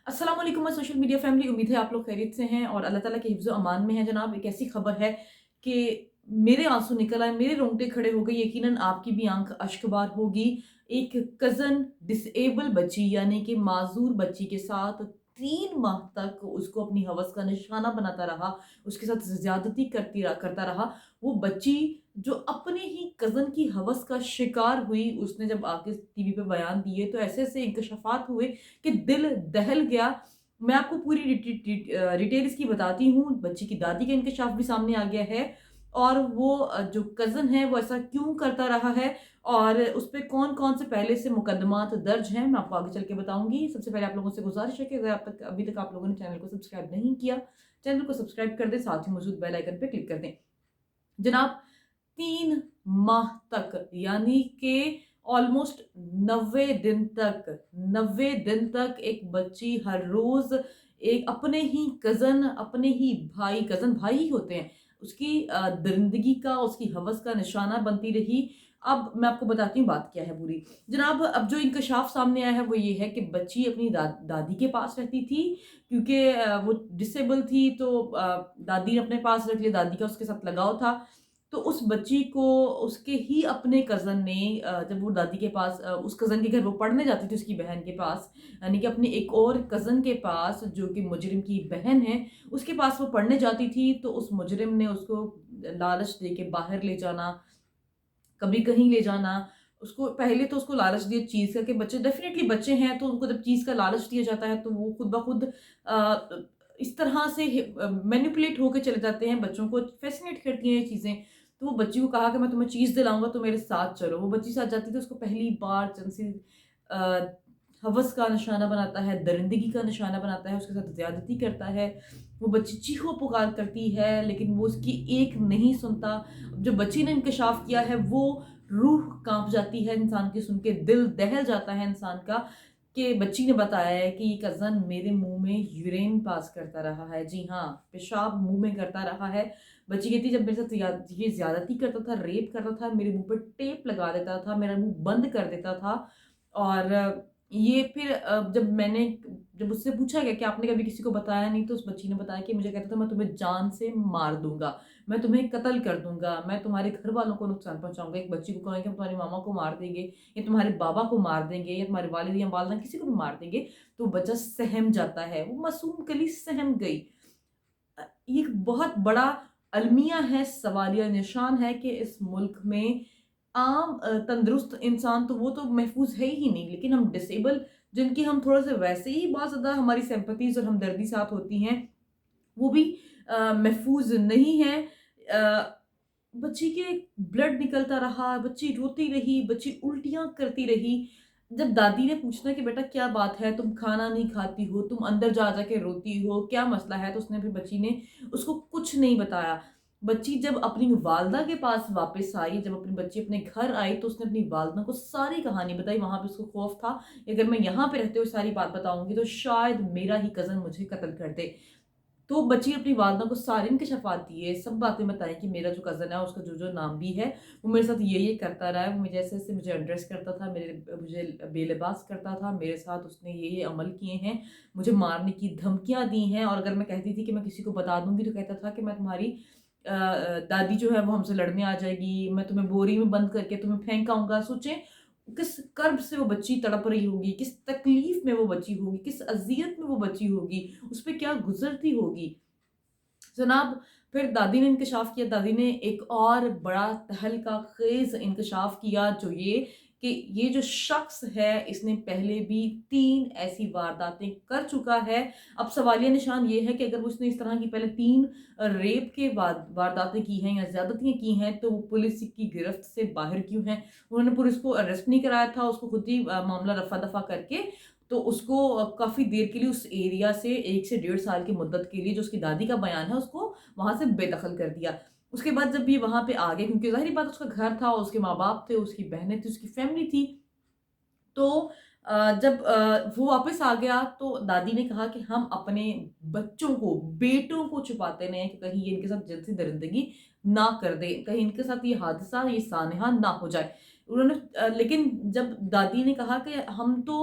अस्सलाम वालेकुम social media family. उम्मीद है आप लोग खैरियत से हैं और अल्लाह ताला के हिफ्ज़ अमान में हैं। जनाब, एक ऐसी खबर है कि मेरे आंसू निकल आए, मेरे रोंगटे खड़े हो गए। यकीनन आपकी भी आंख अश्कबार होगी। एक कज़न डिसेबल बच्ची यानी कि माज़ूर बच्ची के साथ 3 माह तक उसको अपनी हवस का निशाना बनाता रहा, उसके साथ ज़्यादती करता रहा। वो बच्ची जो अपने ही कज़न की हवस का शिकार हुई, उसने जब आके टीवी पे बयान दिए तो ऐसे-ऐसे इंकशाफ़ात हुए कि दिल दहल गया। मैं आपको पूरी डिटेल इसकी बताती हूँ। बच्ची की दादी का इंकशाफ भी सामने आ गया है और वो जो कज़न है वो ऐसा क्यों करता रहा है और उस पे कौन-कौन से पहले से मुकदमात दर्ज हैं, मैं आपको आगे चल के बताऊँगी। सबसे पहले आप लोगों से गुज़ारिश है कि अगर अभी तक आप लोगों ने चैनल को सब्सक्राइब नहीं किया, चैनल को सब्सक्राइब कर दें, साथ ही मौजूद बेल आइकन पे क्लिक कर दें। जनाब, 3 माह तक यानी कि ऑलमोस्ट 90 दिन तक एक बच्ची हर रोज़ एक अपने ही कज़न, अपने ही भाई, कज़न भाई ही होते हैं, उसकी दरिंदगी का, उसकी हवस का निशाना बनती रही। अब मैं आपको बताती हूँ बात क्या है पूरी। जनाब, अब जो इंकशाफ सामने आया है वो ये है कि बच्ची अपनी दादी के पास रहती थी क्योंकि वो डिसेबल थी, तो दादी ने अपने पास रख लिया, दादी का उसके साथ लगाव था। तो उस बच्ची को उसके ही अपने कज़न ने जब वो दादी के पास उस कज़न के घर वो पढ़ने जाती थी उसकी बहन के पास, यानी कि अपने एक और कज़न के पास जो कि मुजरिम की बहन है, उसके पास वो पढ़ने जाती थी, तो उस मुजरिम ने उसको लालच दे के बाहर ले जाना, कभी कहीं ले जाना। उसको पहले तो उसको लालच दिया चीज़ का कि बच्चे डेफ़िनेटली बच्चे हैं, तो उनको जब चीज़ का लालच दिया जाता है तो वो खुद ब खुद इस तरह से मैनिपुलेट होके चले जाते हैं, बच्चों को फ़ैसिनेट करती हैं ये चीज़ें। तो वो बच्ची को कहा कि मैं तुम्हें चीज़ दिलाऊँगा, तो मेरे साथ चलो। वो बच्ची साथ जाती थी, उसको पहली बार जिनसी अ, हवस का निशाना बनाता है, दरिंदगी का निशाना बनाता है, उसके साथ ज़्यादती करता है। वो बच्ची चीखो-पुकार करती है, लेकिन वो उसकी एक नहीं सुनता। जो बच्ची ने इंकशाफ किया है, वो रूह काँप जाती है इंसान की सुन के, दिल दहल जाता है इंसान का कि बच्ची ने बताया है कि कज़न मेरे मुँह में यूरेन पास करता रहा है। जी हाँ, पेशाब मुँह में करता रहा है। बच्ची कहती है जब मेरे साथ ये ज़्यादती करता था, रेप करता था, मेरे मुँह पे टेप लगा देता था, मेरा मुँह बंद कर देता था और ये फिर जब उससे पूछा गया कि आपने कभी किसी को बताया नहीं? तो उस बच्ची ने बताया कि मुझे कहता था मैं तुम्हें जान से मार दूँगा, मैं तुम्हें कत्ल कर दूँगा, मैं तुम्हारे घरवालों को नुकसान पहुँचाऊँगा। एक बच्ची को कहें कि हम तुम्हारी मामा को मार देंगे या तुम्हारे बाबा को मार देंगे या तुम्हारे वालिद या वालिदा किसी को भी मार देंगे, तो बच्चा सहम जाता है। वो मासूम कली सहम गई। ये एक बहुत बड़ा अलमिया है, सवालिया निशान है कि इस मुल्क में आम तंदुरुस्त इंसान तो वो तो महफूज़ है ही नहीं, लेकिन हम डिसेबल जिनकी हम थोड़े-से वैसे ही बहुत ज़्यादा हमारी सिम्पैथीज़ और हमदर्दी साथ होती हैं, वो भी महफूज़ नहीं है। बच्ची के ब्लड निकलता रहा, बच्ची रोती रही, बच्ची उल्टियाँ करती रही। जब दादी ने पूछा कि बेटा क्या बात है? तुम खाना नहीं खाती हो, तुम अंदर जा-जा के रोती हो, क्या मसला है? तो उसने फिर बच्ची ने उसको कुछ नहीं बताया। बच्ची जब अपनी वालिदा के पास वापस आई, जब अपनी बच्ची अपने घर आई, तो उसने अपनी वालिदा को सारी कहानी बताई। वहाँ पे उसको खौफ था कि अगर मैं यहाँ पे रहते हुए सारी बात बताऊँगी तो शायद मेरा ही कज़न मुझे कत्ल कर दे। तो बच्ची अपनी वालिदा को सारे इंकशाफ़ात दिए, सब बातें बताई कि मेरा जो कज़न है उसका जो-जो नाम भी है, वो मेरे साथ ये-ये करता रहा है, वो मुझे ऐसे-ऐसे मुझे अड्रेस करता था, मुझे बेलिबास करता था, मेरे साथ उसने ये-ये अमल किए हैं, मुझे मारने की धमकियाँ दी हैं और अगर मैं कहती थी कि मैं किसी को बता दूँगी तो कहता था कि मैं तुम्हारी दादी जो है वो हमसे लड़ने आ जाएगी, मैं तुम्हें बोरी में बंद करके तुम्हें फेंक आऊँगा। सोचें किस कर्ब से वो बच्ची तड़प रही होगी, किस तकलीफ़ में वो बच्ची होगी, किस अज़ियत में वो बच्ची होगी, उस पे क्या गुज़रती होगी। जनाब, फिर दादी ने इंकशाफ़ किया, दादी ने एक और बड़ा तहलका-ख़ेज़ इंकशाफ़ किया जो ये कि ये जो शख़्स है इसने पहले भी 3 ऐसी वारदातें कर चुका है। अब सवालिया निशान ये है कि अगर उसने इस तरह की पहले 3 रेप के वारदातें की हैं या ज़्यादतियाँ की हैं तो वो पुलिस की गिरफ्त से बाहर क्यों हैं? उन्होंने पुलिस को अरेस्ट नहीं कराया था, उसको खुद ही मामला रफ़ा-दफ़ा करके तो उसको काफ़ी देर के लिए उस एरिया से 1 से डेढ़ साल की मुद्दत के लिए जो उसकी दादी का बयान है उसको वहाँ से बेदखल कर दिया। उसके बाद जब ये वहाँ पे आ गए क्योंकि ज़ाहिर-सी बात है उसका घर था, उसके माँ-बाप थे, उसकी बहनें थी, उसकी फैमिली थी। तो जब वो वापस आ गया तो दादी ने कहा कि हम अपने बच्चों को, बेटों को छुपाते रहें कि कहीं ये इनके साथ जिनसी दरिंदगी ना कर दें, कहीं इनके साथ ये हादसा, ये सानहा ना हो जाए। लेकिन जब दादी ने कहा कि हम तो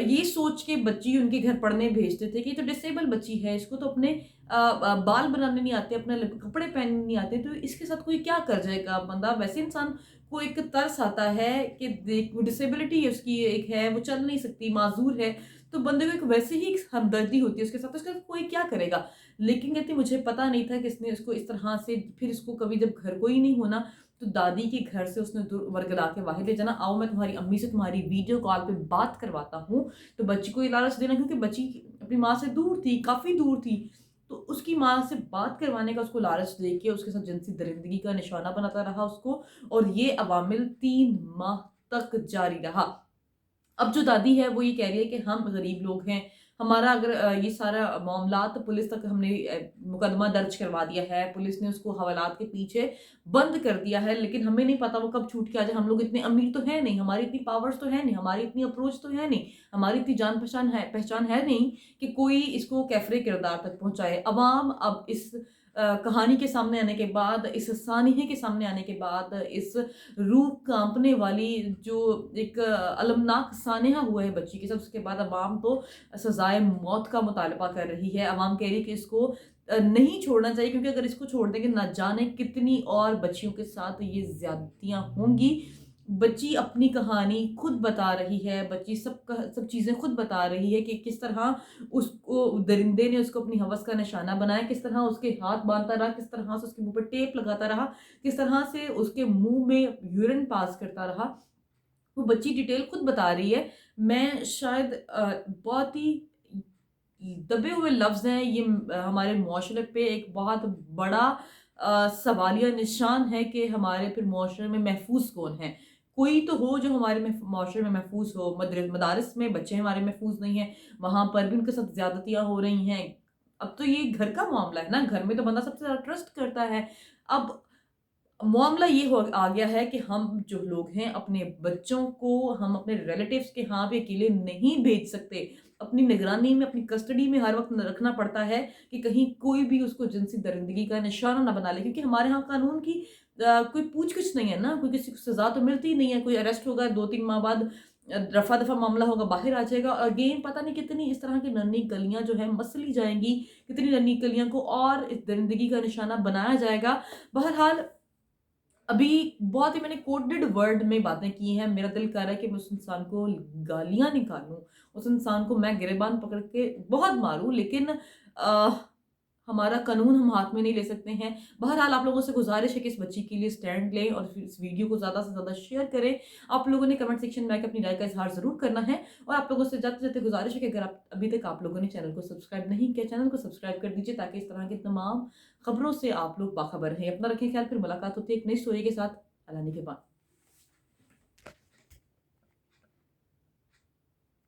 ये सोच के बच्ची उनके घर पढ़ने भेजते थे कि ये तो डिसेबल बच्ची है, इसको तो अपने बाल बनाने नहीं आते, अपने कपड़े पहनने नहीं आते, तो इसके साथ कोई क्या कर जाएगा बंदा। वैसे इंसान को एक तरस आता है कि देख डिसेबिलिटी है उसकी, एक है वो चल नहीं सकती, माजूर है, तो बंदे को एक वैसे ही एक हमदर्दी होती है उसके साथ, तो उसके साथ कोई क्या करेगा। लेकिन कहती मुझे पता नहीं था कि इसने उसको इस तरह से, फिर इसको कभी जब घर कोई नहीं होना तो दादी के घर से उसने वर्गला के बाहर ले जाना, आओ मैं तुम्हारी अम्मी से तुम्हारी वीडियो कॉल पे बात करवाता हूँ। तो बच्ची को ये लालच देना, क्योंकि बच्ची अपनी माँ से दूर थी, काफ़ी दूर थी, तो उसकी माँ से बात करवाने का उसको लालच दे के उसके साथ जिनसी दरिंदगी का निशाना बनाता रहा उसको, और ये अवामिल 3 माह तक जारी रहा। अब जो दादी है वो ये कह रही है कि हम गरीब लोग हैं, हमारा अगर ये सारा मामलात पुलिस तक हमने मुकदमा दर्ज करवा दिया है, पुलिस ने उसको हवालात के पीछे बंद कर दिया है, लेकिन हमें नहीं पता वो कब छूट के आ जाए। हम लोग इतने अमीर तो हैं नहीं, हमारी इतनी पावर्स तो है नहीं, हमारी इतनी अप्रोच तो है नहीं, हमारी इतनी जान पहचान है नहीं कि कोई इसको कैफरे किरदार तक पहुँचाए। अवाम अब इस कहानी के सामने आने के बाद, इस सानहे के सामने आने के बाद, इस रूह काँपने वाली जो एक अलमनाक सानहा हुआ है बच्ची के साथ, उसके बाद अवाम तो सज़ाए मौत का मुतालबा कर रही है। अवाम कह रही है कि इसको नहीं छोड़ना चाहिए, क्योंकि अगर इसको छोड़ देंगे ना जाने कितनी और बच्चियों के साथ ये ज़्यादतियाँ होंगी। बच्ची अपनी कहानी खुद बता रही है, बच्ची सब चीज़ें खुद बता रही है कि किस तरह उसको दरिंदे ने उसको अपनी हवस का निशाना बनाया, किस तरह उसके हाथ बाँधता रहा, किस तरह से उसके मुँह पे टेप लगाता रहा, किस तरह से उसके मुँह में यूरिन पास करता रहा। वो बच्ची डिटेल खुद बता रही है। मैं शायद बहुत ही दबे हुए लफ्ज़ हैं ये, हमारे मुआशरे पे एक बहुत बड़ा सवालिया निशान है कि हमारे फिर मुआशरे में महफूज़ कौन है? कोई तो हो जो हमारे मुआशरे में महफूज़ हो। मदारिस में बच्चे हमारे महफूज़ नहीं हैं, वहाँ पर भी उनके साथ ज़्यादतियाँ हो रही हैं। अब तो ये घर का मामला है ना, घर में तो बंदा सबसे ज़्यादा ट्रस्ट करता है। अब मामला ये हो आ गया है कि हम जो लोग हैं अपने बच्चों को हम अपने रिलेटिव्स के यहाँ भी अकेले नहीं भेज सकते। अपनी निगरानी में, अपनी कस्टडी में हर वक़्त रखना पड़ता है कि कहीं कोई भी उसको जिनसी दरिंदगी का निशाना ना बना ले, क्योंकि हमारे यहाँ कानून की कोई पूछ-गछ नहीं है ना, कोई किसी को सज़ा तो मिलती ही नहीं है। कोई अरेस्ट होगा 2-3 माह बाद, रफ़ा-दफ़ा मामला होगा, बाहर आ जाएगा। अगेन पता नहीं कितनी इस तरह की नन्ही गलियाँ जो हैं मसली जाएँगी, कितनी नन्ही गलियाँ को और इस दरिंदगी का निशाना बनाया जाएगा। बहरहाल अभी बहुत ही मैंने कोडेड वर्ड में बातें की हैं। मेरा दिल कर रहा है कि मैं उस इंसान को गालियाँ निकालूँ, उस इंसान को मैं गिरेबान पकड़ के बहुत मारूँ, लेकिन हमारा कानून हम हाथ में नहीं ले सकते हैं। बहरहाल आप लोगों से गुज़ारिश है कि इस बच्ची के लिए स्टैंड लें और फिर इस वीडियो को ज़्यादा से ज़्यादा शेयर करें। आप लोगों ने कमेंट सेक्शन में आके अपनी राय का इज़हार ज़रूर करना है, और आप लोगों से जाते-जाते गुज़ारिश है कि अगर आप अभी तक आप लोगों ने चैनल को सब्सक्राइब नहीं किया, चैनल को सब्सक्राइब कर दीजिए, ताकि इस तरह की तमाम खबरों से आप लोग बाखबर रहें। अपना रखें ख्याल, फिर मुलाकात होती है एक नई स्टोरी के साथ। अल्लाह ने के बाद।